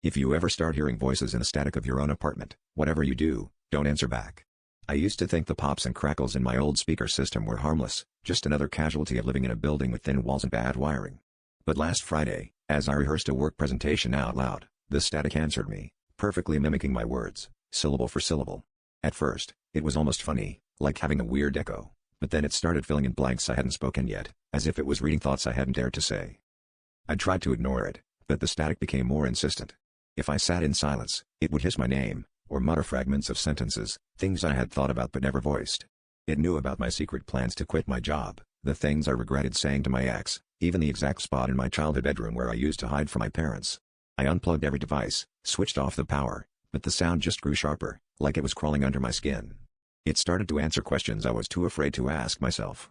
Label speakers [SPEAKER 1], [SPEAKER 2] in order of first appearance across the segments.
[SPEAKER 1] If you ever start hearing voices in the static of your own apartment, whatever you do, don't answer back. I used to think the pops and crackles in my old speaker system were harmless, just another casualty of living in a building with thin walls and bad wiring. But last Friday, as I rehearsed a work presentation out loud, the static answered me, perfectly mimicking my words, syllable for syllable. At first, it was almost funny, like having a weird echo, but then it started filling in blanks I hadn't spoken yet, as if it was reading thoughts I hadn't dared to say. I tried to ignore it, but the static became more insistent. If I sat in silence, it would hiss my name, or mutter fragments of sentences, things I had thought about but never voiced. It knew about my secret plans to quit my job, the things I regretted saying to my ex, even the exact spot in my childhood bedroom where I used to hide from my parents. I unplugged every device, switched off the power, but the sound just grew sharper, like it was crawling under my skin. It started to answer questions I was too afraid to ask myself.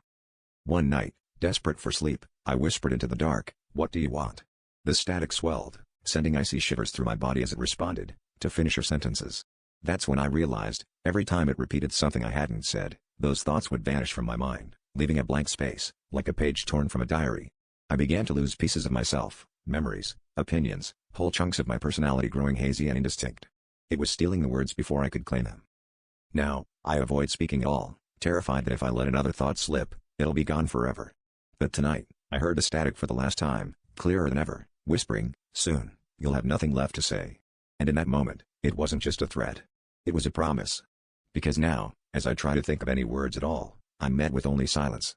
[SPEAKER 1] One night, desperate for sleep, I whispered into the dark, "What do you want?" The static swelled, sending icy shivers through my body as it responded, to finish her sentences. That's when I realized, every time it repeated something I hadn't said, those thoughts would vanish from my mind, leaving a blank space, like a page torn from a diary. I began to lose pieces of myself, memories, opinions, whole chunks of my personality growing hazy and indistinct. It was stealing the words before I could claim them. Now, I avoid speaking at all, terrified that if I let another thought slip, it'll be gone forever. But tonight, I heard the static for the last time, clearer than ever, whispering, "Soon, you'll have nothing left to say." And in that moment, it wasn't just a threat. It was a promise. Because now, as I try to think of any words at all, I'm met with only silence.